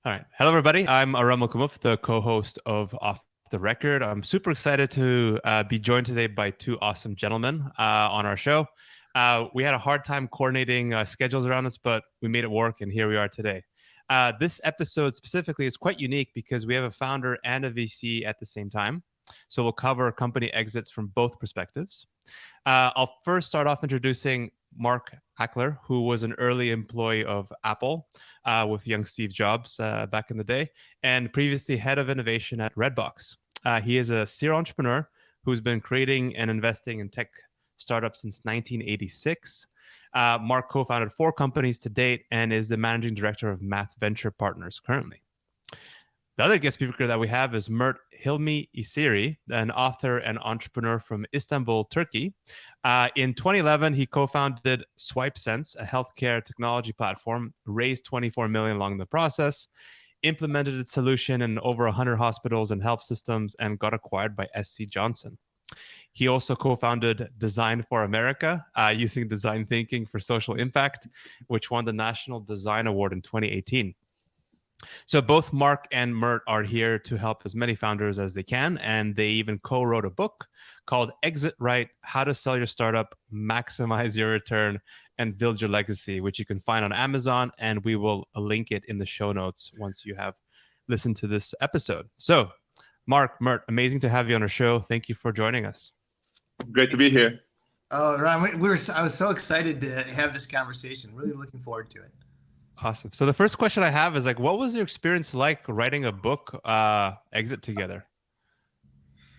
All right. Hello, everybody. I'm Aram Melkoumov, the co-host of Off the Record. I'm super excited to be joined today by two awesome gentlemen on our show. We had a hard time coordinating schedules around this, but we made it work, and here we are today. This episode specifically is quite unique because we have a founder and a VC at the same time. So we'll cover company exits from both perspectives. I'll first start off introducing Mark Achler, who was an early employee of Apple with young Steve Jobs back in the day, and previously head of innovation at Redbox. He is a serial entrepreneur who's been creating and investing in tech startups since 1986. Mark co-founded 4 companies to date and is the managing director of Math Venture Partners currently. The other guest speaker that we have is Mert Hilmi Iseri, an author and entrepreneur from Istanbul, Turkey. In 2011, he co-founded SwipeSense, a healthcare technology platform, raised $24 million along the process, implemented its solution in over 100 hospitals and health systems, and got acquired by SC Johnson. He also co-founded Design for America, using design thinking for social impact, which won the National Design Award in 2018. So both Mark and Mert are here to help as many founders as they can, and they even co-wrote a book called Exit Right: How to Sell Your Startup, Maximize Your Return, and Build Your Legacy, which you can find on Amazon, and we will link it in the show notes once you have listened to this episode. So Mark, Mert, amazing to have you on our show. Thank you for joining us. Great to be here. Oh, Ron, I was so excited to have this conversation. Really looking forward to it. Awesome. So the first question I have is what was your experience like writing a book, Exit Right Together?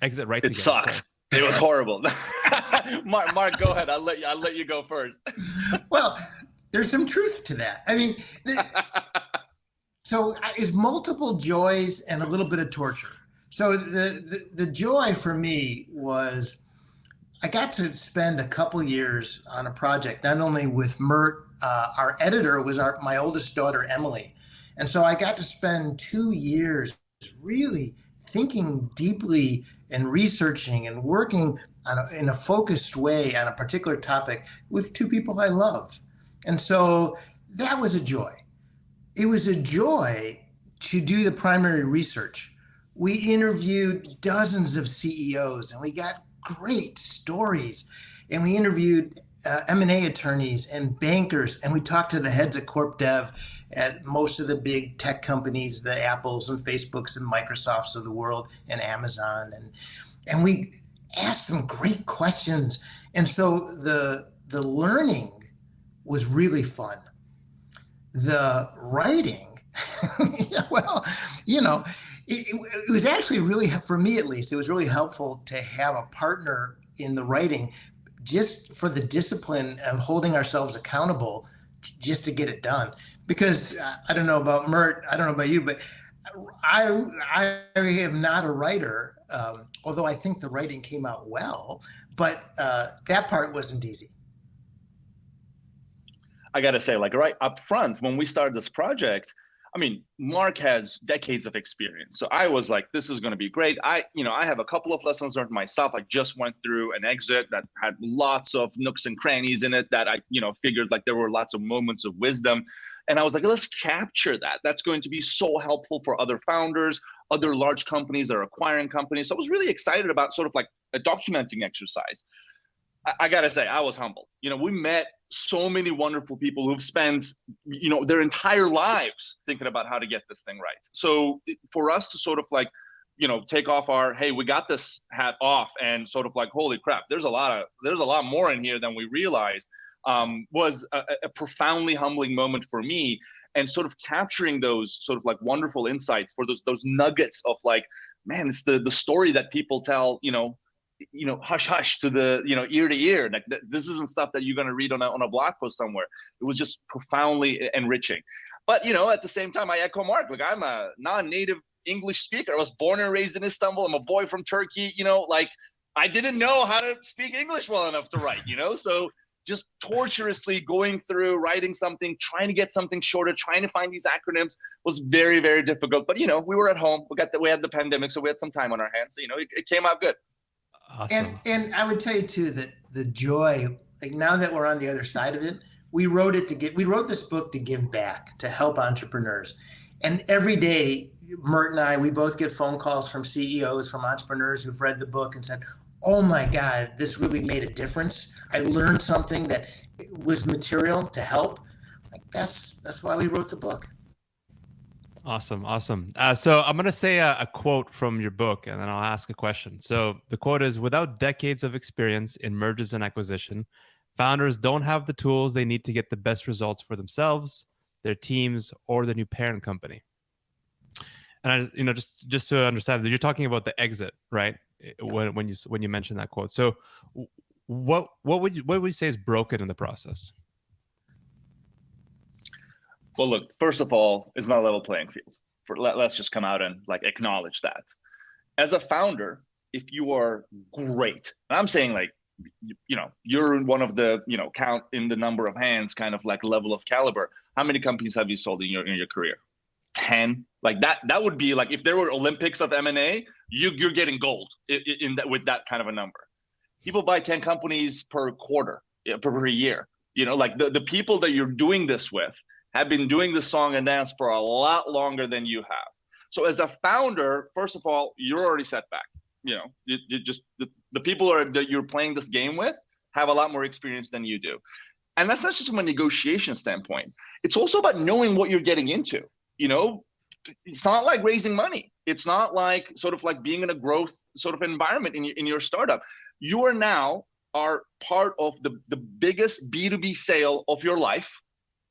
It sucked. It was horrible. Mark, go ahead. I'll let you go first. Well, there's some truth to that. I mean, so it's multiple joys and a little bit of torture. So the joy for me was I got to spend a couple years on a project, not only with Mert. Our editor was my oldest daughter, Emily. And so I got to spend 2 years really thinking deeply and researching and working in a focused way on a particular topic with 2 people I love. And so that was a joy. It was a joy to do the primary research. We interviewed dozens of CEOs and we got great stories. And we interviewed M&A attorneys and bankers, and we talked to the heads of corp dev at most of the big tech companies, the Apples and Facebooks and Microsofts of the world, and Amazon, and we asked some great questions. And so the learning was really fun. The writing, well, it was actually really, for me at least, it was really helpful to have a partner in the writing, just for the discipline of holding ourselves accountable just to get it done. Because I don't know about Mert, I don't know about you, but I am not a writer, although I think the writing came out well, but that part wasn't easy. I got to say, right up front, when we started this project, I mean, Mark has decades of experience. So I was like, this is going to be great. I have a couple of lessons learned myself. I just went through an exit that had lots of nooks and crannies in it that I, figured there were lots of moments of wisdom. And I was like, let's capture that. That's going to be so helpful for other founders, other large companies that are acquiring companies. So I was really excited about sort of a documenting exercise. I got to say, I was humbled. We met so many wonderful people who've spent, their entire lives thinking about how to get this thing right. So for us to sort of take off our, hey, we got this hat off and sort of holy crap, there's a lot more in here than we realized, was a profoundly humbling moment for me. And sort of capturing those sort of wonderful insights for those nuggets of man, it's the story that people tell, hush hush to the ear to ear. This isn't stuff that you're going to read on a blog post somewhere. It was just profoundly enriching. But at the same time, I echo Mark. I'm a non-native English speaker. I was born and raised in Istanbul. I'm a boy from Turkey. I didn't know how to speak English well enough to write. So just torturously going through writing something, trying to get something shorter, trying to find these acronyms was very, very difficult. But we were at home. We had the pandemic, so we had some time on our hands. So it came out good. Awesome. And I would tell you too that the joy, now that we're on the other side of it, we wrote this book to give back, to help entrepreneurs. And every day, Mert and I, we both get phone calls from CEOs, from entrepreneurs who've read the book and said, oh my God, this really made a difference. I learned something that was material to help. Like that's why we wrote the book. Awesome. So I'm going to say a quote from your book, and then I'll ask a question. So the quote is, without decades of experience in mergers and acquisition, founders don't have the tools they need to get the best results for themselves, their teams, or the new parent company. And just to understand that, you're talking about the exit, right? When you mentioned that quote. So what would you say is broken in the process? Well, look, first of all, it's not a level playing field. Let's just come out and like acknowledge that. As a founder, if you are great, and I'm saying like, you're one of the, count in the number of hands kind of like level of caliber. How many companies have you sold in your career? 10? Like that would be like, if there were Olympics of M&A, you're getting gold in that, with that kind of a number. People buy 10 companies per quarter, per year. Like the people that you're doing this with have been doing the song and dance for a lot longer than you have. So as a founder, first of all, you're already set back. You just the people that you're playing this game with have a lot more experience than you do. And that's not just from a negotiation standpoint. It's also about knowing what you're getting into. It's not like raising money. It's not like sort of like being in a growth sort of environment in your startup. You are now are part of the biggest B2B sale of your life,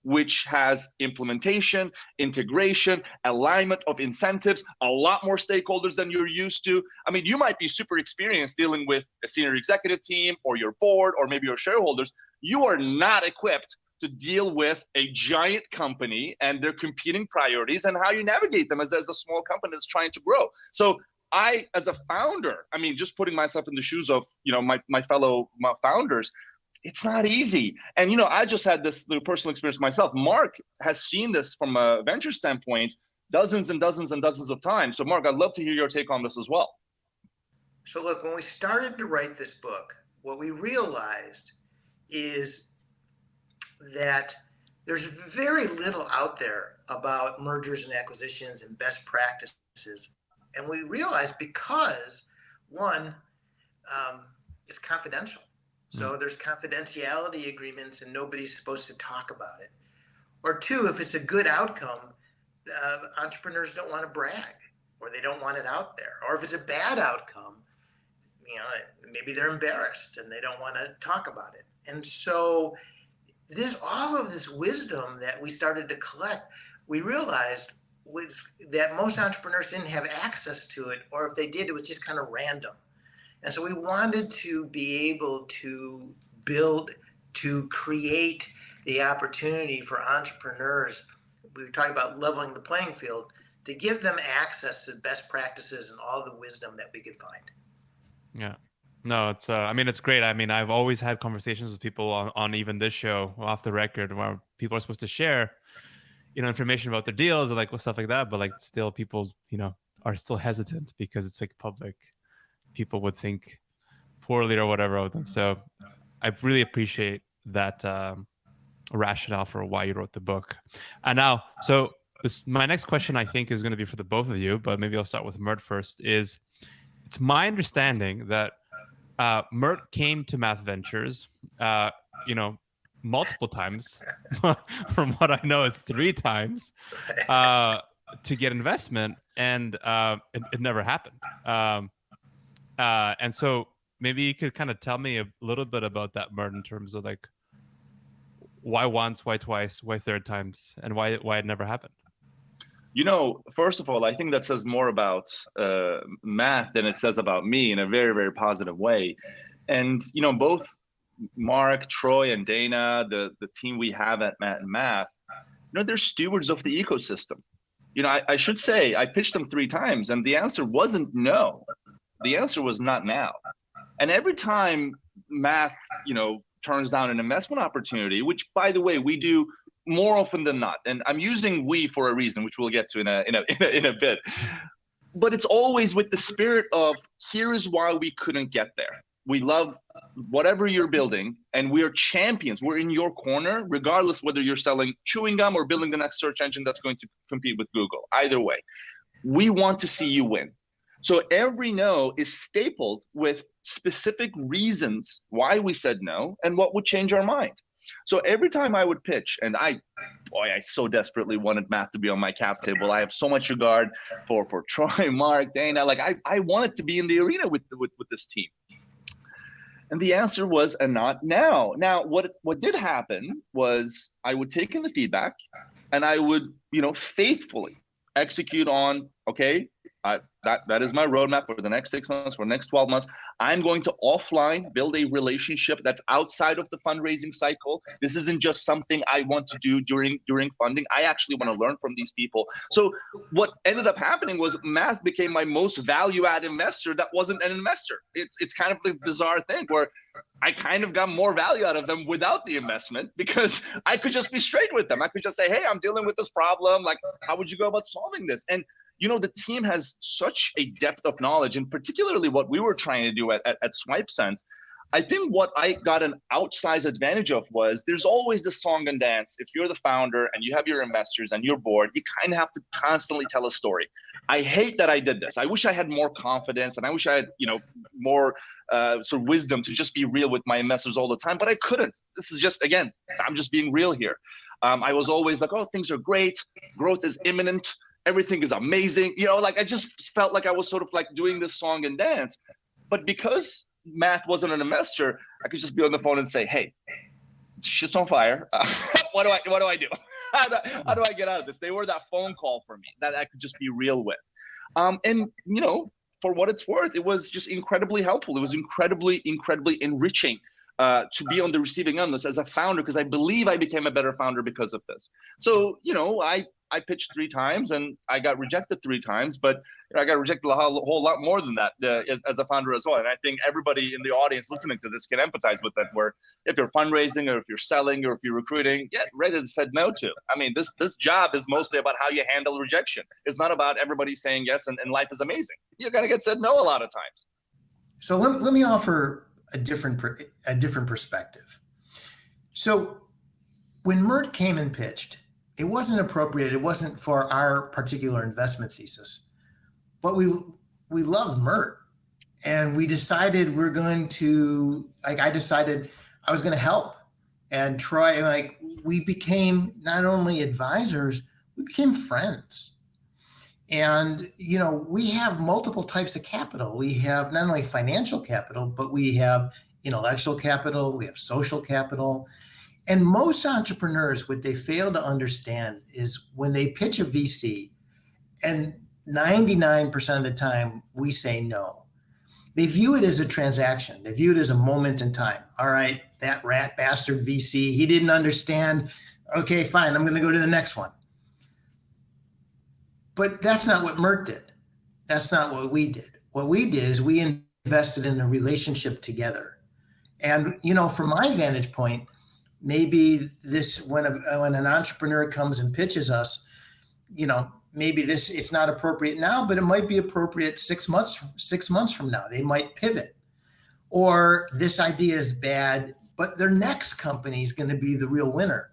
which has implementation, integration, alignment of incentives, a lot more stakeholders than you're used to. I mean, you might be super experienced dealing with a senior executive team or your board or maybe your shareholders. You are not equipped to deal with a giant company and their competing priorities and how you navigate them as a small company that's trying to grow. So I, as a founder, I mean, just putting myself in the shoes of, my fellow founders, it's not easy. And, I just had this little personal experience myself. Mark has seen this from a venture standpoint dozens and dozens and dozens of times. So Mark, I'd love to hear your take on this as well. So look, when we started to write this book, what we realized is that there's very little out there about mergers and acquisitions and best practices. And we realized because, one, it's confidential. So there's confidentiality agreements and nobody's supposed to talk about it. Or two, if it's a good outcome, entrepreneurs don't want to brag or they don't want it out there. Or if it's a bad outcome, maybe they're embarrassed and they don't want to talk about it. And so all of this wisdom that we started to collect, we realized was that most entrepreneurs didn't have access to it, or if they did, it was just kind of random. And so we wanted to be able to create the opportunity for entrepreneurs. We were talking about leveling the playing field, to give them access to best practices and all the wisdom that we could find. Yeah. No, it's it's great. I mean, I've always had conversations with people on even this show, off the record, where people are supposed to share, information about their deals and like stuff like that, but like still people, are still hesitant because it's like public. People would think poorly or whatever of them. So I really appreciate that rationale for why you wrote the book. And now, so my next question I think is going to be for the both of you, but maybe I'll start with Mert first. It's my understanding that Mert came to Math Ventures, multiple times. From what I know, it's 3 times to get investment, and it never happened. And so maybe you could kind of tell me a little bit about that, Mert, in terms of like why once, why twice, why 3rd times, and why it never happened. First of all, I think that says more about Math than it says about me in a very, very positive way. And, both Mark, Troy, and Dana, the team we have at Math, they're stewards of the ecosystem. I should say I pitched them 3 times and the answer wasn't no. The answer was not now. And every time Math, turns down an investment opportunity, which, by the way, we do more often than not, and I'm using we for a reason, which we'll get to in a bit. But it's always with the spirit of, here is why we couldn't get there. We love whatever you're building, and we're champions. We're in your corner, regardless whether you're selling chewing gum or building the next search engine that's going to compete with Google. Either way, we want to see you win. So every no is stapled with specific reasons why we said no and what would change our mind. So every time I would pitch, and I so desperately wanted Matt to be on my cap table. I have so much regard for Troy, Mark, Dana. Like I wanted to be in the arena with this team. And the answer was a not now. Now, what did happen was I would take in the feedback and I would, faithfully execute on, okay, that is my roadmap for the next 6 months, for the next 12 months. I'm going to offline build a relationship that's outside of the fundraising cycle. This isn't just something I want to do during funding. I actually want to learn from these people. So what ended up happening was Matt became my most value-add investor that wasn't an investor. It's kind of this bizarre thing where I kind of got more value out of them without the investment because I could just be straight with them. I could just say, hey, I'm dealing with this problem. Like, how would you go about solving this? And the team has such a depth of knowledge, and particularly what we were trying to do at SwipeSense. I think what I got an outsized advantage of was there's always the song and dance. If you're the founder and you have your investors and your board, you kind of have to constantly tell a story. I hate that I did this. I wish I had more confidence, and I wish I had, more sort of wisdom to just be real with my investors all the time, but I couldn't. This is just, again, I'm just being real here. I was always like, oh, things are great. Growth is imminent. Everything is amazing. I just felt like I was sort of like doing this song and dance. But because Matt wasn't an investor, I could just be on the phone and say, hey, shit's on fire. What do I do? How do I get out of this? They were that phone call for me that I could just be real with. And for what it's worth, it was just incredibly helpful. It was incredibly enriching to be on the receiving end of this as a founder, because I believe I became a better founder because of this. So, I pitched 3 times and I got rejected 3 times, but I got rejected a whole lot more than that as a founder as well. And I think everybody in the audience listening to this can empathize with that, where if you're fundraising or if you're selling or if you're recruiting, Reddit said no to. I mean, this job is mostly about how you handle rejection. It's not about everybody saying yes and life is amazing. You're going to get said no a lot of times. So let me offer a different perspective. So when Mert came and pitched, it wasn't appropriate. It wasn't for our particular investment thesis, but we loved Mert, and we decided we're going to, I decided I was going to help, and Troy, we became not only advisors, we became friends. And, we have multiple types of capital. We have not only financial capital, but we have intellectual capital, we have social capital. And most entrepreneurs, what they fail to understand is when they pitch a VC, and 99% of the time we say no, they view it as a transaction. They view it as a moment in time. All right, that rat bastard VC, he didn't understand. Okay, fine, I'm going to go to the next one. But that's not what Mert did. That's not what we did. What we did is we invested in a relationship together. And, from my vantage point, maybe this, when an entrepreneur comes and pitches us, maybe it's not appropriate now, but it might be appropriate 6 months from now. They might pivot, or this idea is bad, but their next company is going to be the real winner.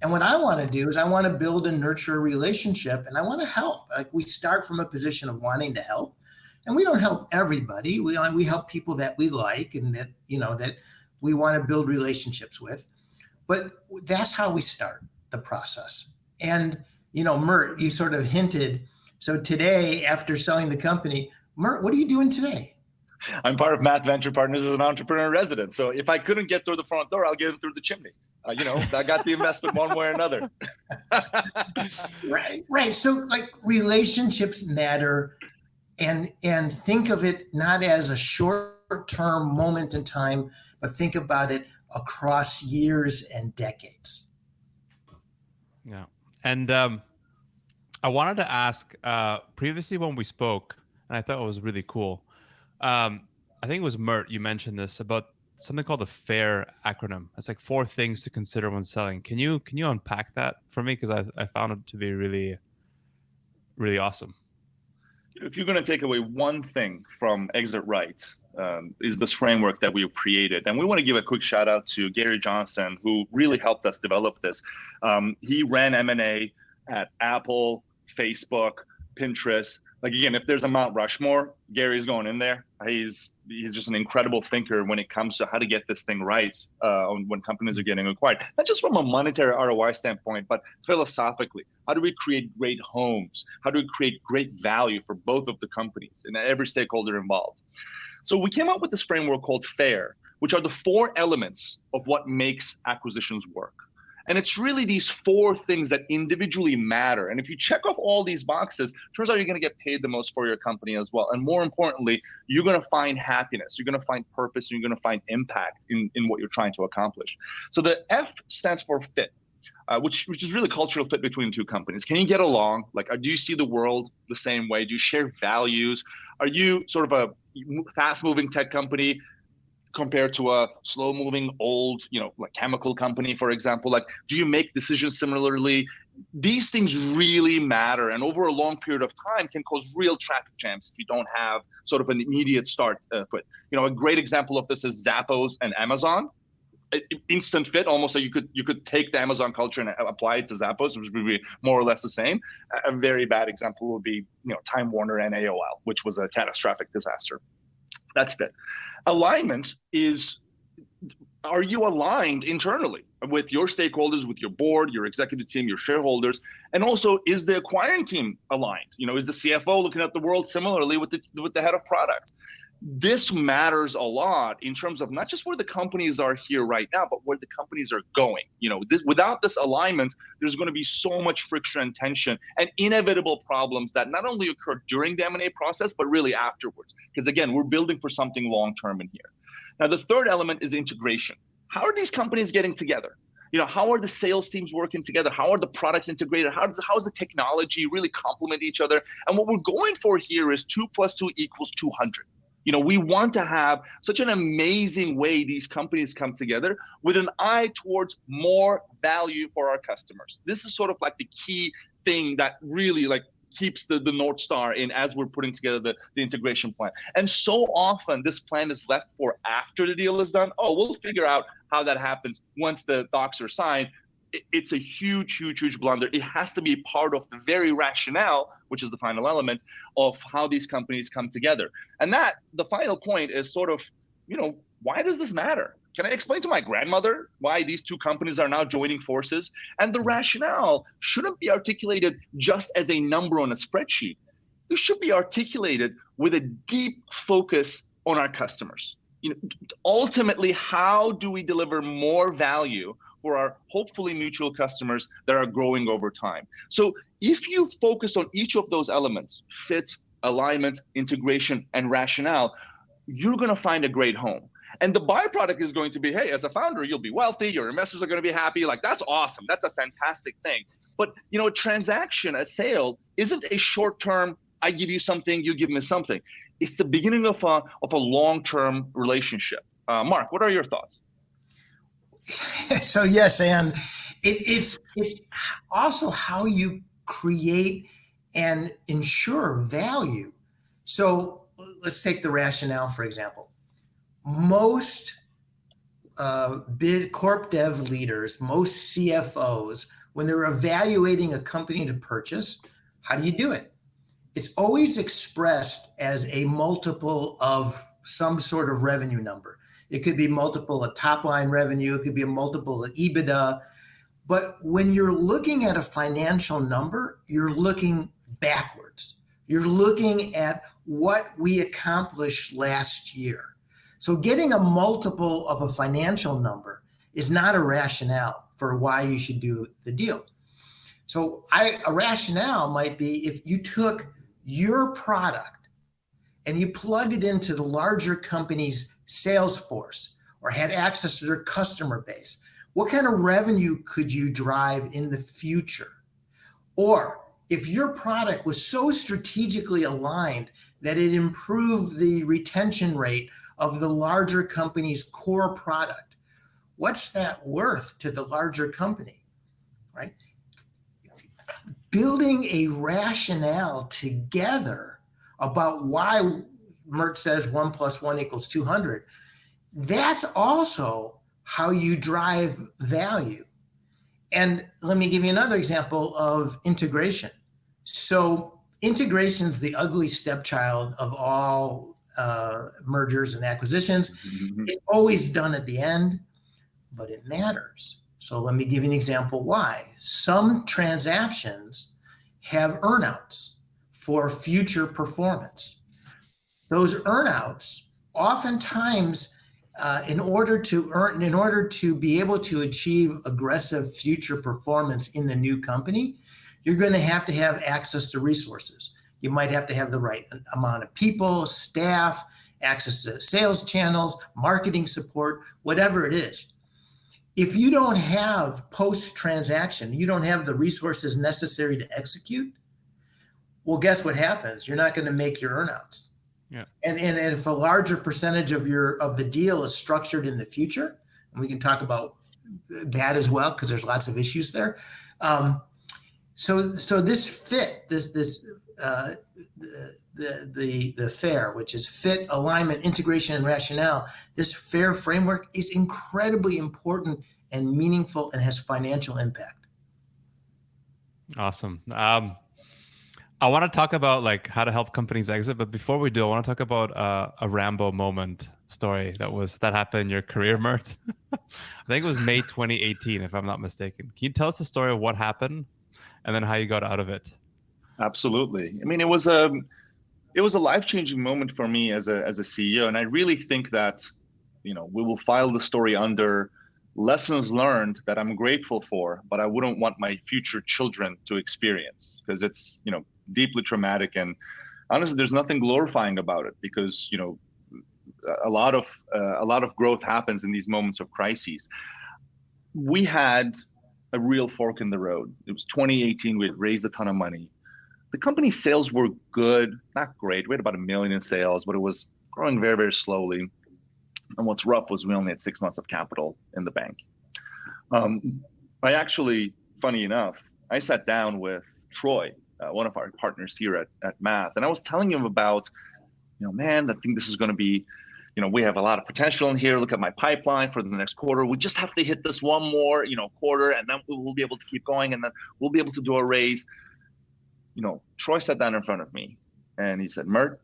And what I want to do is I want to build and nurture a relationship, and I want to help. Like, we start from a position of wanting to help, and we don't help everybody. We help people that we like and that, that we want to build relationships with. But that's how we start the process. And, Mert, you sort of hinted. So today, after selling the company, Mert, what are you doing today? I'm part of Matt Venture Partners as an entrepreneur in residence. So if I couldn't get through the front door, I'll get him through the chimney. I got the investment one way or another. Right. So relationships matter, and think of it not as a short-term moment in time, but think about it across years and decades. Yeah. And I wanted to ask, previously when we spoke, and I thought it was really cool, I think it was Mert, you mentioned this about something called the FAIR acronym. It's like 4 things to consider when selling. Can you unpack that for me? Because I found it to be really, really awesome. If you're going to take away one thing from Exit Right, is this framework that we've created. And we want to give a quick shout out to Gary Johnson, who really helped us develop this. He ran M&A at Apple, Facebook, Pinterest. Like, again, if there's a Mount Rushmore, Gary's going in there. He's just an incredible thinker when it comes to how to get this thing right when companies are getting acquired. Not just from a monetary ROI standpoint, but philosophically. How do we create great homes? How do we create great value for both of the companies and every stakeholder involved? So we came up with this framework called FAIR, which are the 4 elements of what makes acquisitions work. And it's really these 4 things that individually matter. And if you check off all these boxes, turns out you're going to get paid the most for your company as well. And more importantly, you're going to find happiness, you're going to find purpose, and you're going to find impact in what you're trying to accomplish. So the F stands for fit, which is really cultural fit between 2 companies. Can you get along? Like, do you see the world the same way? Do you share values? Are you sort of a fast-moving tech company compared to a slow-moving old, like chemical company, for example? Like, do you make decisions similarly? These things really matter, and over a long period of time can cause real traffic jams if you don't have sort of an immediate start put. A great example of this is Zappos and Amazon. Instant fit, almost. So you could take the Amazon culture and apply it to Zappos, which would be more or less the same. A very bad example would be Time Warner and AOL, which was a catastrophic disaster. That's fit. Alignment is, are you aligned internally with your stakeholders, with your board, your executive team, your shareholders? And also, is the acquiring team aligned? Is the CFO looking at the world similarly with the head of product? This matters a lot in terms of not just where the companies are here right now, but where the companies are going. Without this alignment, there's going to be so much friction and tension and inevitable problems that not only occur during the M&A process, but really afterwards. Because again, we're building for something long-term in here. Now, the third element is integration. How are these companies getting together? How are the sales teams working together? How are the products integrated? How is the technology really complement each other? And what we're going for here is 2 + 2 = 200. We want to have such an amazing way these companies come together with an eye towards more value for our customers. This is sort of like the key thing that really keeps the North Star in as we're putting together the integration plan. And so often this plan is left for after the deal is done. Oh, we'll figure out how that happens once the docs are signed. It's a huge blunder. It has to be part of the very rationale, which is the final element of how these companies come together. And that, the final point is sort of, why does this matter? Can I explain to my grandmother why these 2 companies are now joining forces? And the rationale shouldn't be articulated just as a number on a spreadsheet. It should be articulated with a deep focus on our customers. Ultimately, how do we deliver more value for our hopefully mutual customers that are growing over time? So if you focus on each of those elements, fit, alignment, integration, and rationale, you're going to find a great home. And the byproduct is going to be, hey, as a founder, you'll be wealthy, your investors are going to be happy. Like, that's awesome. That's a fantastic thing. But, a transaction, a sale, isn't a short-term, I give you something, you give me something. It's the beginning of a long-term relationship. Mark, what are your thoughts? So yes, and it's also how you create and ensure value. So let's take the rationale, for example. Most big corp dev leaders, most CFOs, when they're evaluating a company to purchase, how do you do it? It's always expressed as a multiple of some sort of revenue number. It could be multiple of top line revenue. It could be a multiple of EBITDA. But when you're looking at a financial number, you're looking backwards. You're looking at what we accomplished last year. So getting a multiple of a financial number is not a rationale for why you should do the deal. So a rationale might be if you took your product and you plugged it into the larger company's sales force or had access to their customer base, what kind of revenue could you drive in the future? Or if your product was so strategically aligned that it improved the retention rate of the larger company's core product, what's that worth to the larger company, right? Building a rationale together about why Mert says 1 + 1 = 200. That's also how you drive value. And let me give you another example of integration. So integration is the ugly stepchild of all mergers and acquisitions. It's always done at the end, but it matters. So let me give you an example why. Some transactions have earnouts for future performance. Those earnouts oftentimes, in order to be able to achieve aggressive future performance in the new company, you're going to have access to resources. You might have to have the right amount of people, staff, access to sales channels, marketing support, whatever it is. If you don't have post-transaction, you don't have the resources necessary to execute, well, guess what happens? You're not going to make your earnouts. Yeah. And if a larger percentage of the deal is structured in the future, and we can talk about that as well because there's lots of issues there. So this fit, the FAIR, which is fit, alignment, integration, and rationale. This FAIR framework is incredibly important and meaningful and has financial impact. Awesome. I want to talk about like how to help companies exit, but before we do, I want to talk about a Rambo moment story that happened in your career, Mert. I think it was May 2018, if I'm not mistaken. Can you tell us the story of what happened and then how you got out of it? Absolutely. I mean, it was a life-changing moment for me as a CEO, and I really think that, we will file the story under lessons learned that I'm grateful for, but I wouldn't want my future children to experience because it's, deeply traumatic. And honestly, there's nothing glorifying about it because, a lot of growth happens in these moments of crises. We had a real fork in the road. It was 2018. We had raised a ton of money. The company's sales were good, not great. We had about $1 million in sales, but it was growing very, very slowly. And what's rough was we only had 6 months of capital in the bank. I actually, funny enough, I sat down with Troy, one of our partners here at Math, and I was telling him about, man, I think this is going to be, we have a lot of potential in here. Look at my pipeline for the next quarter. We just have to hit this one more, quarter, and then we'll be able to keep going, and then we'll be able to do a raise. Troy sat down in front of me, and he said, Mert,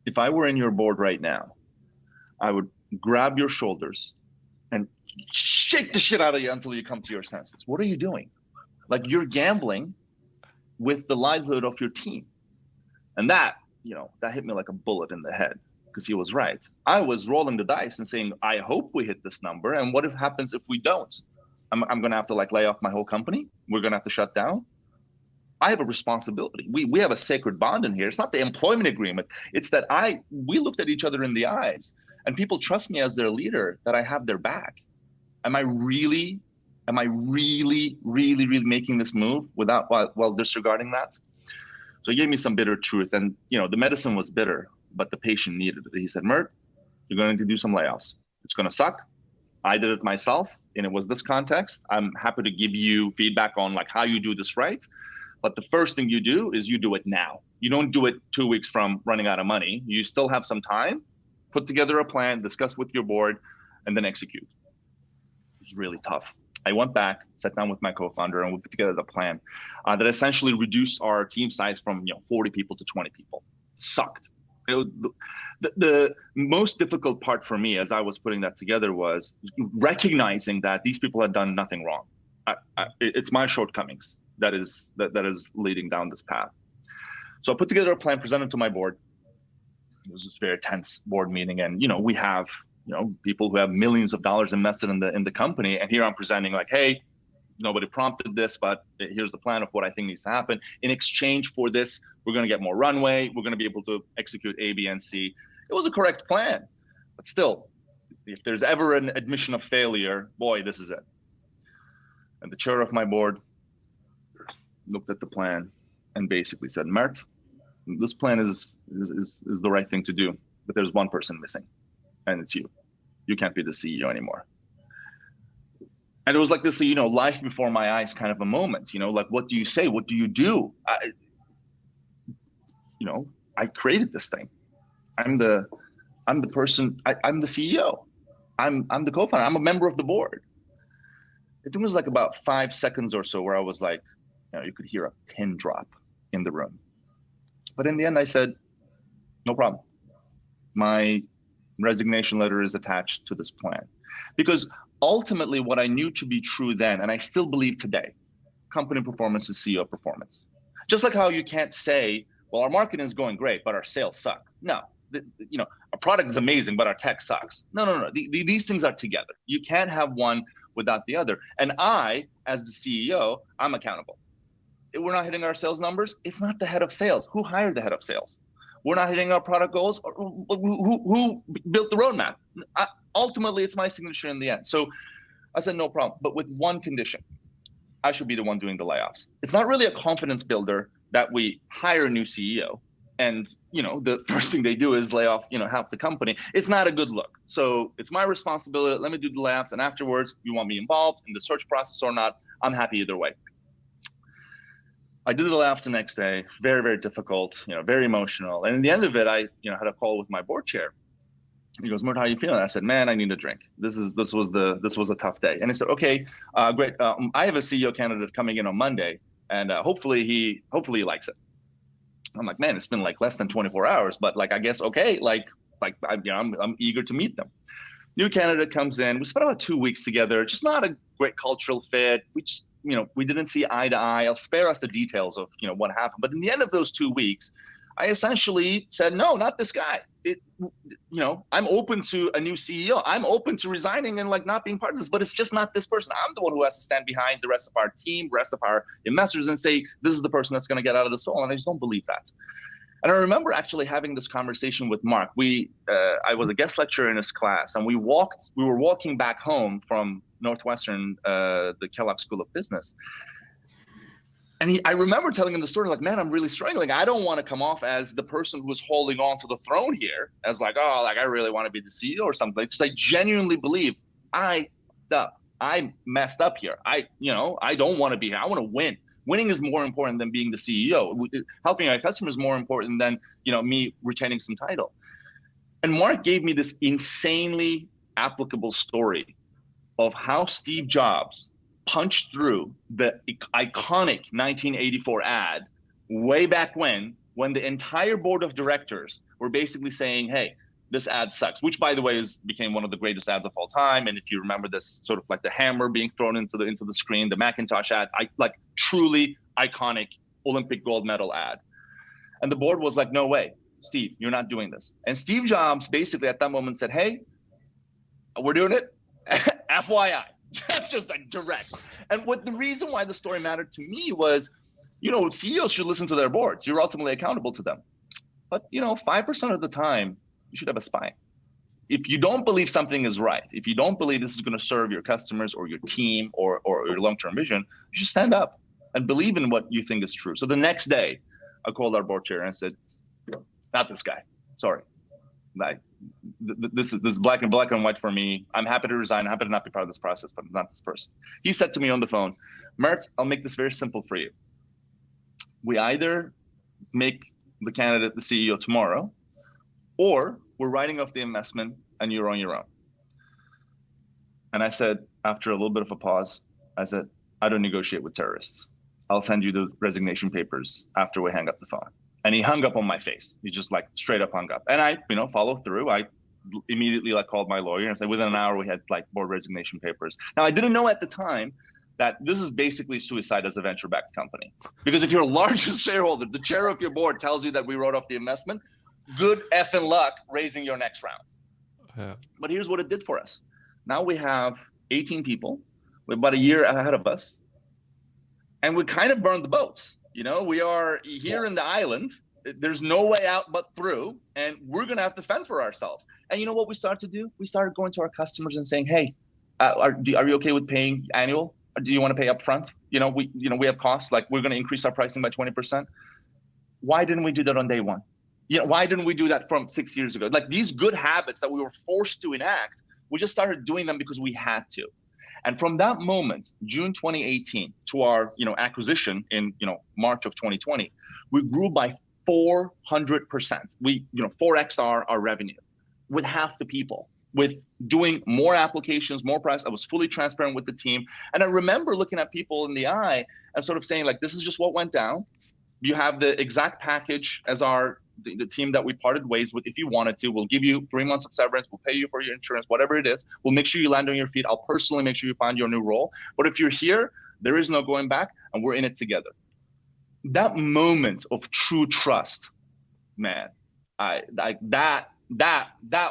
if I were in your board right now, I would grab your shoulders and shake the shit out of you until you come to your senses. What are you doing? Like, you're gambling with the livelihood of your team. And that hit me like a bullet in the head because he was right. I was rolling the dice and saying, I hope we hit this number. And what happens if we don't? I'm going to have to lay off my whole company. We're going to have to shut down. I have a responsibility. We have a sacred bond in here. It's not the employment agreement. It's that we looked at each other in the eyes and people trust me as their leader that I have their back. Am I really, really making this move while disregarding that? So he gave me some bitter truth, and the medicine was bitter, but the patient needed it. He said, Mert, you're going to do some layoffs. It's going to suck. I did it myself, and it was this context. I'm happy to give you feedback on how you do this right. But the first thing you do is you do it now. You don't do it 2 weeks from running out of money. You still have some time. Put together a plan, discuss with your board, and then execute. It was really tough. I went back, sat down with my co-founder, and we put together the plan that essentially reduced our team size from 40 people to 20 people. It sucked. The most difficult part for me as I was putting that together was recognizing that these people had done nothing wrong. It's my shortcomings that is leading down this path. So I put together a plan, presented to my board. It was this very tense board meeting, and we have people who have millions of dollars invested in the company, and here I'm presenting hey, nobody prompted this, but here's the plan of what I think needs to happen. In exchange for this, we're going to get more runway. We're going to be able to execute A, B, and C. It was a correct plan, but still, if there's ever an admission of failure, boy, this is it. And the chair of my board looked at the plan and basically said, Mert, this plan is the right thing to do, but there's one person missing, and it's you. You can't be the CEO anymore. And it was like this, life before my eyes kind of a moment, what do you say? What do you do? I created this thing. I'm the person. I'm the CEO. I'm the co-founder. I'm a member of the board. It was like about 5 seconds or so where I was like, you could hear a pin drop in the room. But in the end, I said, no problem. My resignation letter is attached to this plan. Because ultimately what I knew to be true then, and I still believe today, company performance is CEO performance. Just like how you can't say, well, our marketing is going great, but our sales suck. No, our product is amazing, but our tech sucks. No. These things are together. You can't have one without the other. And I, as the CEO, I'm accountable. If we're not hitting our sales numbers, it's not the head of sales. Who hired the head of sales? We're not hitting our product goals. Who built the roadmap? Ultimately, it's my signature in the end. So I said, no problem, but with one condition. I should be the one doing the layoffs. It's not really a confidence builder that we hire a new CEO and the first thing they do is lay off half the company. It's not a good look. So it's my responsibility. Let me do the layoffs, and afterwards, you want me involved in the search process or not, I'm happy either way. I did the layoffs the next day. Very, very difficult, very emotional. And in the end of it, I had a call with my board chair. He goes, Mert, how are you feeling? I said, man, I need a drink. This was a tough day. And he said, okay, great. I have a CEO candidate coming in on Monday, and hopefully he likes it. I'm like, man, it's been like less than 24 hours, but like, I guess, okay, I'm eager to meet them. New candidate comes in. We spent about 2 weeks together. Just not a great cultural fit. We just, we didn't see eye to eye. I'll spare us the details of, what happened. But in the end of those 2 weeks, I essentially said, no, not this guy. I'm open to a new CEO. I'm open to resigning and not being part of this, but it's just not this person. I'm the one who has to stand behind the rest of our team, the rest of our investors and say, this is the person that's going to get out of this hole. And I just don't believe that. And I remember actually having this conversation with Mark. I was a guest lecturer in his class, and we were walking back home from Northwestern, the Kellogg School of Business. And I remember telling him the story, like, man, I'm really struggling. I don't want to come off as the person who's holding on to the throne here, as I really want to be the CEO or something. Because I genuinely believe I messed up here. I don't want to be here. I want to win. Winning is more important than being the CEO. Helping our customers is more important than me retaining some title. And Mark gave me this insanely applicable story of how Steve Jobs punched through the iconic 1984 ad way back when the entire board of directors were basically saying, hey, this ad sucks, which by the way became one of the greatest ads of all time. And if you remember this, sort of like the hammer being thrown into the screen, the Macintosh ad, truly iconic Olympic gold medal ad. And the board was like, no way, Steve, you're not doing this. And Steve Jobs basically at that moment said, hey, we're doing it, FYI. That's just direct. And the reason why the story mattered to me was, CEOs should listen to their boards. You're ultimately accountable to them. But 5% of the time, you should have a spine. If you don't believe something is right, if you don't believe this is going to serve your customers or your team or your long-term vision, you should stand up and believe in what you think is true. So the next day, I called our board chair and I said, not this guy. Sorry. This is black and white for me. I'm happy to resign. I'm happy to not be part of this process, but not this person. He said to me on the phone, Mert, I'll make this very simple for you. We either make the candidate the CEO tomorrow, or we're writing off the investment and you're on your own. And I said, after a little bit of a pause, I said, I don't negotiate with terrorists. I'll send you the resignation papers after we hang up the phone. And he hung up on my face. He just straight up hung up. And I, followed through. I immediately called my lawyer and said within an hour we had board resignation papers. Now I didn't know at the time that this is basically suicide as a venture-backed company. Because if your largest shareholder, the chair of your board tells you that we wrote off the investment, good effing luck raising your next round. Yeah. But here's what it did for us. Now we have 18 people. We're about a year ahead of us. And we kind of burned the boats. We are here in the island. There's no way out but through, and we're going to have to fend for ourselves. And you know what we started to do? We started going to our customers and saying, hey, are you okay with paying annual? Or do you want to pay upfront? We have costs, we're going to increase our pricing by 20%. Why didn't we do that on day one? Why didn't we do that from 6 years ago? These good habits that we were forced to enact, we just started doing them because we had to. And from that moment, June 2018, to our acquisition in March of 2020, we grew by 400%. We, 4x our revenue with half the people, with doing more applications, more price. I was fully transparent with the team. And I remember looking at people in the eye and sort of saying, like, this is just what went down. You have the exact package as the team that we parted ways with. If you wanted to, we'll give you 3 months of severance. We'll pay you for your insurance, whatever it is. We'll make sure you land on your feet. I'll personally make sure you find your new role. But if you're here, there is no going back, and we're in it together. That moment of true trust, man, that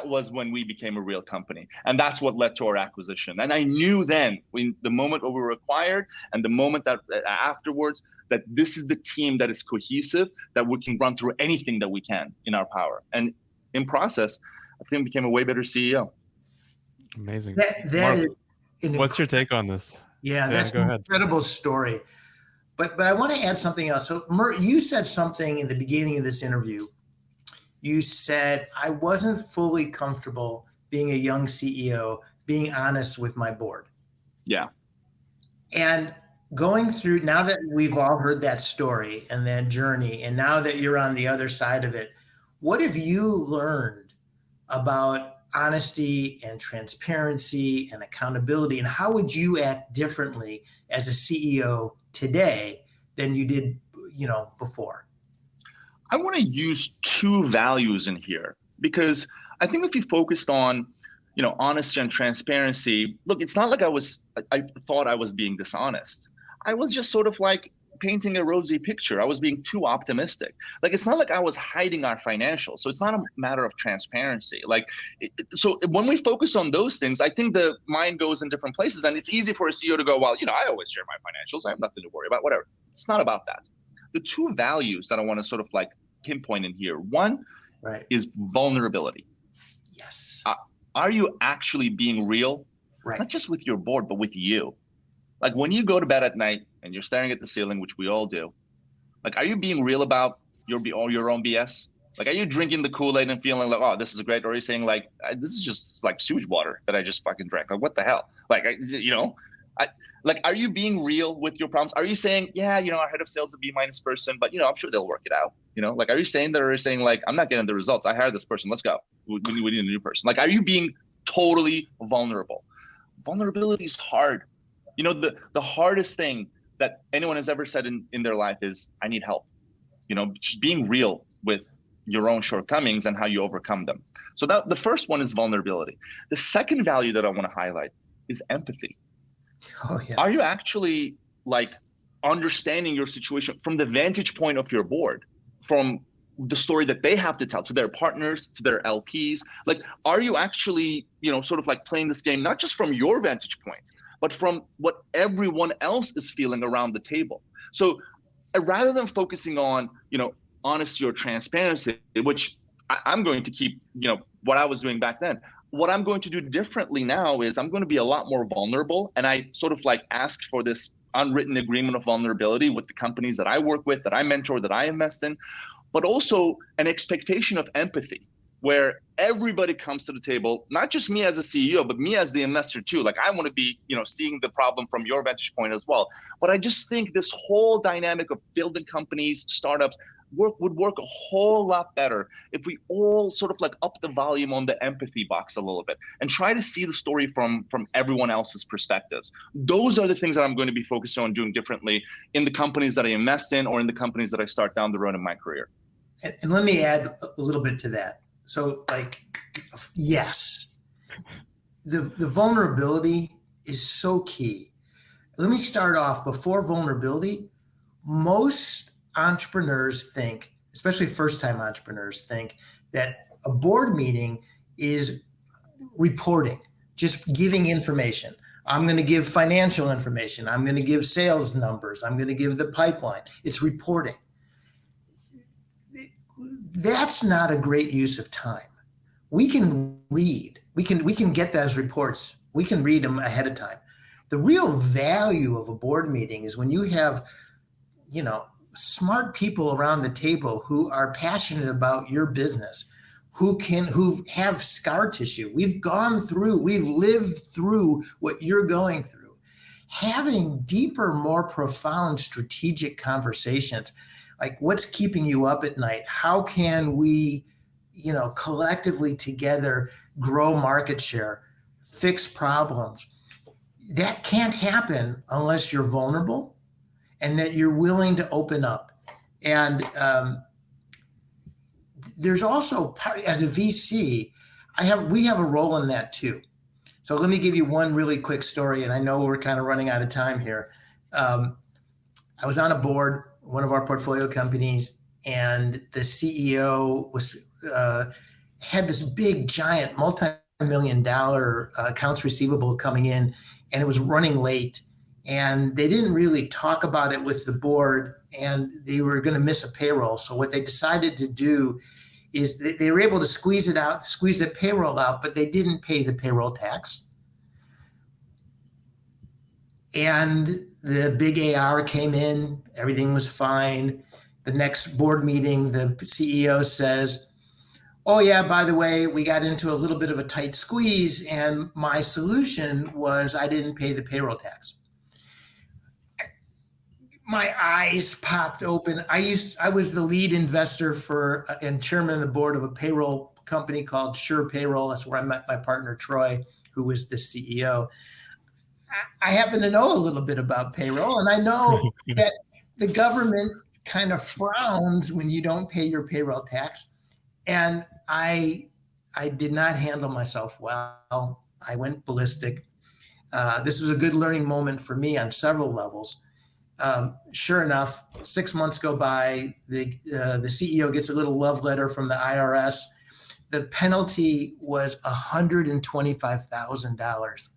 was when we became a real company. And that's what led to our acquisition. And I knew then, in the moment when we were acquired and the moment that afterwards, that this is the team that is cohesive, that we can run through anything that we can in our power. And in process, I think we became a way better CEO. Amazing. Mark, what's your take on this? Yeah, that's an incredible story. But I want to add something else. So Mert, you said something in the beginning of this interview. You said, I wasn't fully comfortable being a young CEO, being honest with my board. Yeah. And going through, now that we've all heard that story and that journey, and now that you're on the other side of it, what have you learned about honesty and transparency and accountability? And how would you act differently as a CEO today than you did, before? I want to use two values in here, because I think if you focused on, honesty and transparency, look, it's not like I thought I was being dishonest. I was just sort of like painting a rosy picture. I was being too optimistic. Like, it's not like I was hiding our financials. So it's not a matter of transparency. So when we focus on those things, I think the mind goes in different places, and it's easy for a CEO to go, well, I always share my financials. I have nothing to worry about, whatever. It's not about that. The two values that I want to sort of like pinpoint in here. One is vulnerability. Yes. Are you actually being real? Right. Not just with your board, but with you. Like, when you go to bed at night and you're staring at the ceiling, which we all do, like, are you being real about your own BS? Like, are you drinking the Kool-Aid and feeling like, oh, this is great? Or are you saying like, this is just like sewage water that I just fucking drank? Like, what the hell? Like, like, are you being real with your problems? Are you saying, yeah, our head of sales is a B- person, but I'm sure they'll work it out. Like, are you saying that, or are you saying like, I'm not getting the results, I hired this person, let's go. We need a new person. Like, are you being totally vulnerable? Vulnerability is hard. The hardest thing that anyone has ever said in their life is, I need help. Just being real with your own shortcomings and how you overcome them. So that the first one is vulnerability. The second value that I want to highlight is empathy. Oh, yeah. Are you actually like understanding your situation from the vantage point of your board, from the story that they have to tell to their partners, to their LPs? Like, are you actually, sort of like playing this game, not just from your vantage point, but from what everyone else is feeling around the table? So rather than focusing on, honesty or transparency, which I'm going to keep, what I was doing back then, what I'm going to do differently now is I'm going to be a lot more vulnerable. And I sort of like ask for this unwritten agreement of vulnerability with the companies that I work with, that I mentor, that I invest in, but also an expectation of empathy, where everybody comes to the table, not just me as a CEO, but me as the investor too. Like, I want to be, seeing the problem from your vantage point as well. But I just think this whole dynamic of building companies, startups, would work a whole lot better if we all sort of like up the volume on the empathy box a little bit and try to see the story from everyone else's perspectives. Those are the things that I'm going to be focused on doing differently in the companies that I invest in or in the companies that I start down the road in my career. And let me add a little bit to that. So, like, yes, the vulnerability is so key. Let me start off before vulnerability. Most entrepreneurs think, especially first-time entrepreneurs, think that a board meeting is reporting, just giving information. I'm going to give financial information. I'm going to give sales numbers. I'm going to give the pipeline. It's reporting. That's not a great use of time. We can read. We can get those reports. We can read them ahead of time. The real value of a board meeting is when you have, smart people around the table who are passionate about your business, who have scar tissue. We've lived through what you're going through. Having deeper, more profound strategic conversations. Like, what's keeping you up at night? How can we, collectively together grow market share, fix problems? That can't happen unless you're vulnerable and that you're willing to open up. And there's also, as a VC, we have a role in that too. So let me give you one really quick story, and I know we're kind of running out of time here. I was on a board, one of our portfolio companies, and the CEO had this big, giant, multi-million-dollar accounts receivable coming in, and it was running late. And they didn't really talk about it with the board, and they were going to miss a payroll. So what they decided to do is they were able to squeeze the payroll out, but they didn't pay the payroll tax. And the big AR came in, everything was fine. The next board meeting, the CEO says, oh yeah, by the way, we got into a little bit of a tight squeeze, and my solution was I didn't pay the payroll tax. My eyes popped open. I was the lead investor and chairman of the board of a payroll company called Sure Payroll. That's where I met my partner, Troy, who was the CEO. I happen to know a little bit about payroll, and I know that the government kind of frowns when you don't pay your payroll tax. And I did not handle myself well. I went ballistic. This was a good learning moment for me on several levels. Sure enough, 6 months go by. The CEO gets a little love letter from the IRS. The penalty was $125,000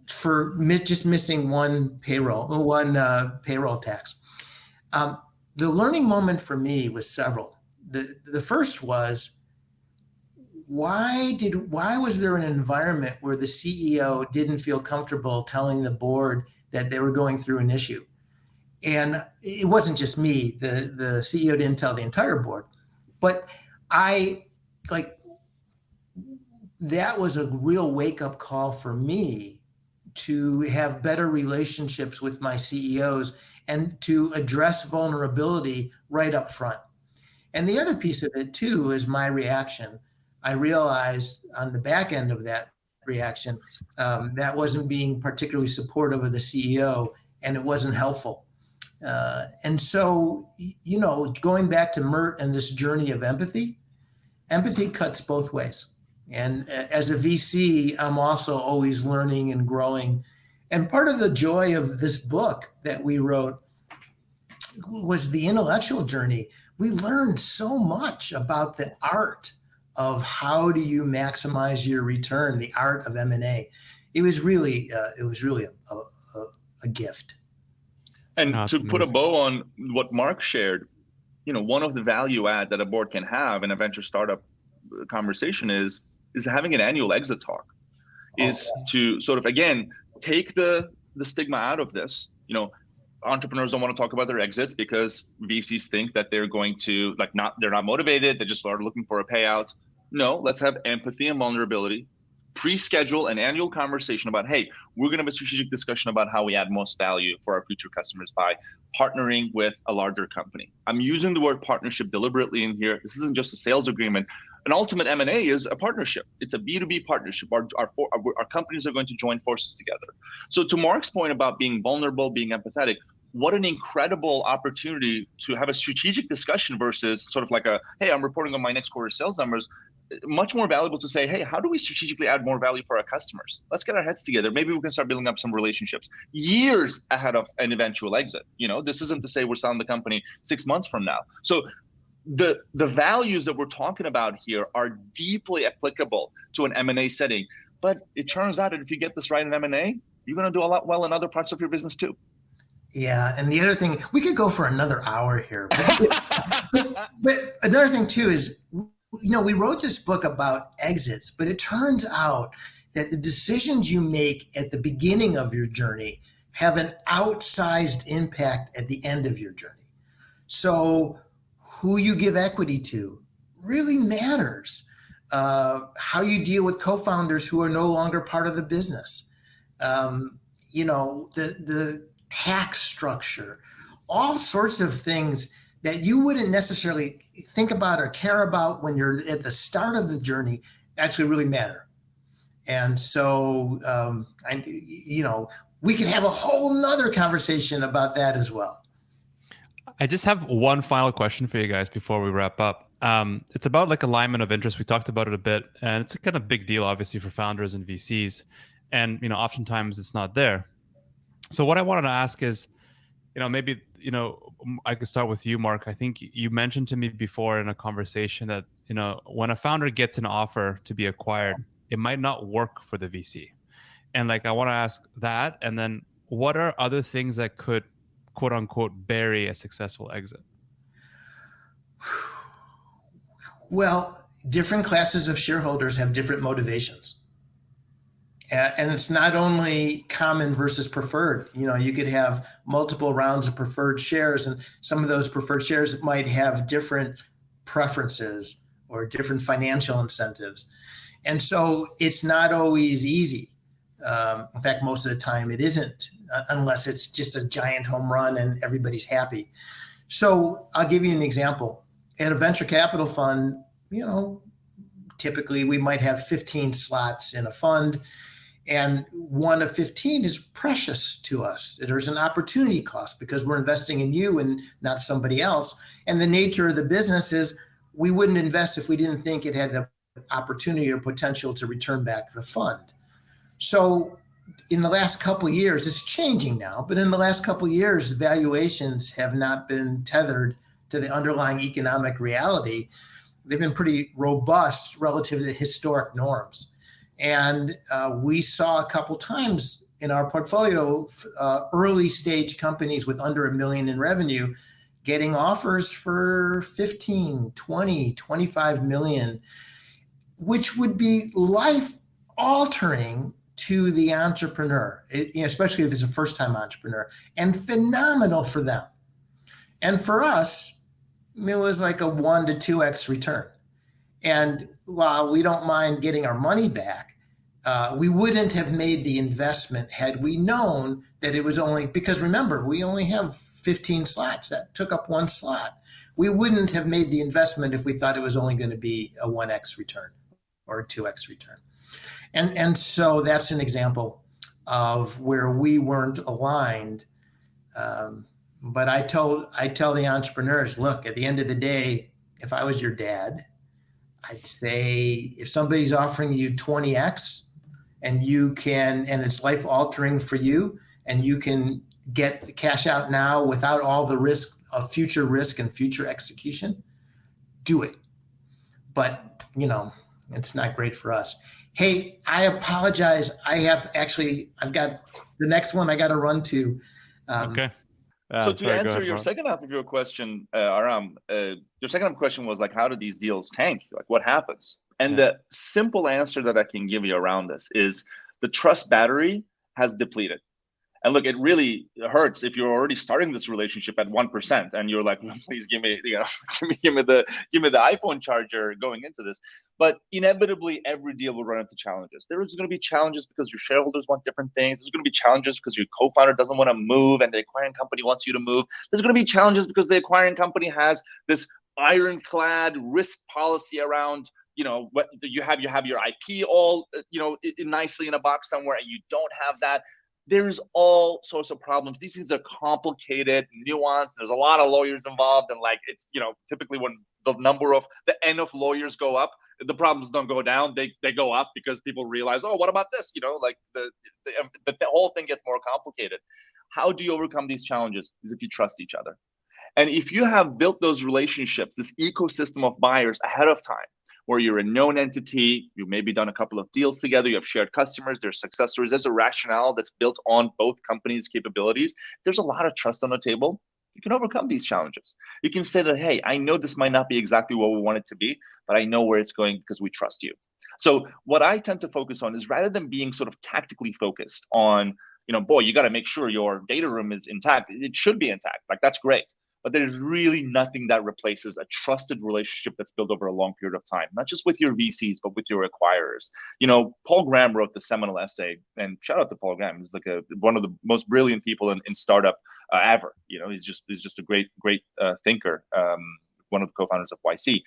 for just missing one payroll tax. The learning moment for me was several. The first was, why was there an environment where the CEO didn't feel comfortable telling the board that they were going through an issue? And it wasn't just me. The CEO didn't tell the entire board, but that was a real wake-up call for me to have better relationships with my CEOs and to address vulnerability right up front. And the other piece of it too is my reaction. I realized on the back end of that reaction, that wasn't being particularly supportive of the CEO, and it wasn't helpful. And so, going back to Mert and this journey of empathy cuts both ways. And as a VC, I'm also always learning and growing. And part of the joy of this book that we wrote was the intellectual journey. We learned so much about the art of how do you maximize your return, the art of M&A. It was really a gift. And to put a bow on what Mark shared, one of the value add that a board can have in a venture startup conversation is having an annual exit talk, to sort of, again, take the stigma out of this. Entrepreneurs don't want to talk about their exits because VCs think that they're going to they're not motivated. They just are looking for a payout. No, let's have empathy and vulnerability. Pre-schedule an annual conversation about, hey, we're going to have a strategic discussion about how we add most value for our future customers by partnering with a larger company. I'm using the word partnership deliberately in here. This isn't just a sales agreement. An ultimate M&A is a partnership. It's a B2B partnership. Our companies are going to join forces together. So to Mark's point about being vulnerable, being empathetic, what an incredible opportunity to have a strategic discussion versus sort of like hey, I'm reporting on my next quarter sales numbers. Much more valuable to say, hey, how do we strategically add more value for our customers? Let's get our heads together. Maybe we can start building up some relationships years ahead of an eventual exit. This isn't to say we're selling the company 6 months from now. So the values that we're talking about here are deeply applicable to an M&A setting. But it turns out that if you get this right in M&A, you're going to do a lot well in other parts of your business too. Yeah, and the other thing, we could go for another hour here. But another thing too is, we wrote this book about exits, but it turns out that the decisions you make at the beginning of your journey have an outsized impact at the end of your journey. So who you give equity to really matters. How you deal with co-founders who are no longer part of the business. The tax structure, all sorts of things that you wouldn't necessarily think about or care about when you're at the start of the journey actually really matter. And so, we could have a whole nother conversation about that as well. I just have one final question for you guys before we wrap up. It's about like alignment of interest. We talked about it a bit, and it's a kind of big deal, obviously, for founders and VCs. And, oftentimes it's not there. So what I wanted to ask is, maybe, I could start with you, Mark. I think you mentioned to me before in a conversation that, when a founder gets an offer to be acquired, it might not work for the VC. And like, I want to ask that. And then what are other things that could, quote unquote, bury a successful exit? Well, different classes of shareholders have different motivations. And it's not only common versus preferred. You could have multiple rounds of preferred shares, and some of those preferred shares might have different preferences or different financial incentives. And so it's not always easy. In fact, most of the time it isn't, unless it's just a giant home run and everybody's happy. So I'll give you an example. At a venture capital fund, typically we might have 15 slots in a fund, and one of 15 is precious to us. There's an opportunity cost because we're investing in you and not somebody else. And the nature of the business is we wouldn't invest if we didn't think it had the opportunity or potential to return back the fund. So in the last couple of years, it's changing now, but in the last couple of years, valuations have not been tethered to the underlying economic reality. They've been pretty robust relative to the historic norms. And we saw a couple times in our portfolio, early stage companies with under $1 million in revenue getting offers for 15, 20, 25 million, which would be life altering to the entrepreneur, especially if it's a first-time entrepreneur, and phenomenal for them. And for us, it was like a 1 to 2x return. And while we don't mind getting our money back, we wouldn't have made the investment had we known that it was only, because remember, we only have 15 slots. That took up one slot. We wouldn't have made the investment if we thought it was only going to be a 1x return or a 2x return. And so that's an example of where we weren't aligned. But I tell the entrepreneurs, look, at the end of the day, if I was your dad, I'd say if somebody's offering you 20x and it's life altering for you, and you can get the cash out now without all the risk of future risk and future execution, do it. But, it's not great for us. Hey, I apologize. I've got the next one I got to run to. Okay. So to answer your second half of your question, Aram, your second half of the question was like, how do these deals tank? Like, what happens? And the simple answer that I can give you around this is the trust battery has depleted. And look, it really hurts if you're already starting this relationship at 1% and you're like, please give me the iPhone charger going into this. But inevitably, every deal will run into challenges. There is going to be challenges because your shareholders want different things. There's going to be challenges because your co-founder doesn't want to move and the acquiring company wants you to move. There's going to be challenges because the acquiring company has this ironclad risk policy around, what you have your IP all, nicely in a box somewhere, and you don't have that. There's all sorts of problems. These things are complicated, nuanced. There's a lot of lawyers involved, and like it's, typically when the N of lawyers go up, the problems don't go down. They go up because people realize, oh, what about this? Like the whole thing gets more complicated. How do you overcome these challenges? Is if you trust each other. And if you have built those relationships, this ecosystem of buyers ahead of time, where you're a known entity, you've maybe done a couple of deals together, you have shared customers, there's success stories, there's a rationale that's built on both companies' capabilities. There's a lot of trust on the table. You can overcome these challenges. You can say that, hey, I know this might not be exactly what we want it to be, but I know where it's going because we trust you. So what I tend to focus on is, rather than being sort of tactically focused on, boy, you got to make sure your data room is intact. It should be intact. Like, that's great. but there's really nothing that replaces a trusted relationship that's built over a long period of time, not just with your VCs, but with your acquirers. Paul Graham wrote the seminal essay, and shout out to Paul Graham. He's like one of the most brilliant people in startup ever. He's just a great thinker. One of the co-founders of YC.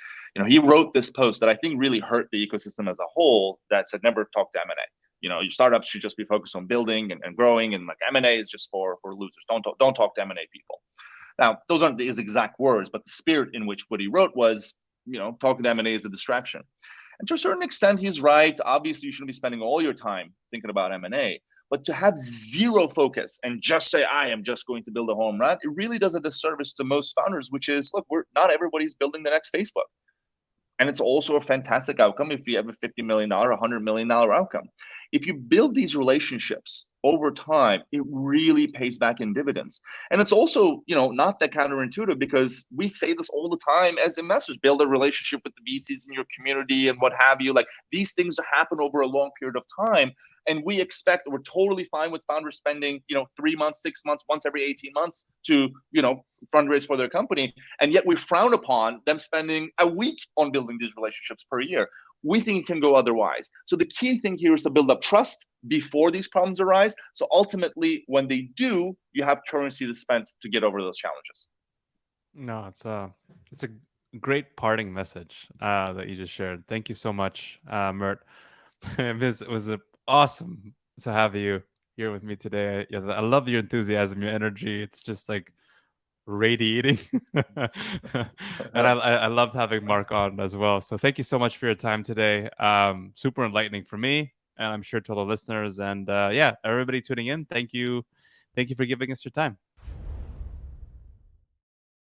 He wrote this post that I think really hurt the ecosystem as a whole, that said, never talk to M&A. Your startups should just be focused on building and growing, and like M&A is just for losers. Don't talk to M&A people. Now, those aren't his exact words, but the spirit in which what he wrote was, talking to M&A is a distraction. And to a certain extent, he's right. Obviously, you shouldn't be spending all your time thinking about M&A. But to have zero focus and just say, I am just going to build a home run, it really does a disservice to most founders, which is, look, not everybody's building the next Facebook. And it's also a fantastic outcome if you have a $50 million, $100 million outcome. If you build these relationships over time, it really pays back in dividends. And it's also, not that counterintuitive, because we say this all the time as investors: build a relationship with the VCs in your community and what have you. Like, these things happen over a long period of time. And we're totally fine with founders spending, 3 months, 6 months, once every 18 months to, fundraise for their company. And yet we frown upon them spending a week on building these relationships per year. We think it can go otherwise. So the key thing here is to build up trust before these problems arise. So ultimately, when they do, you have currency to spend to get over those challenges. No, it's a great parting message that you just shared. Thank you so much, Mert. It was awesome to have you here with me today. I love your enthusiasm, your energy. It's just like radiating. And I loved having Mark on as well. So thank you so much for your time today. Super enlightening for me, and I'm sure to all the listeners. And everybody tuning in, thank you for giving us your time.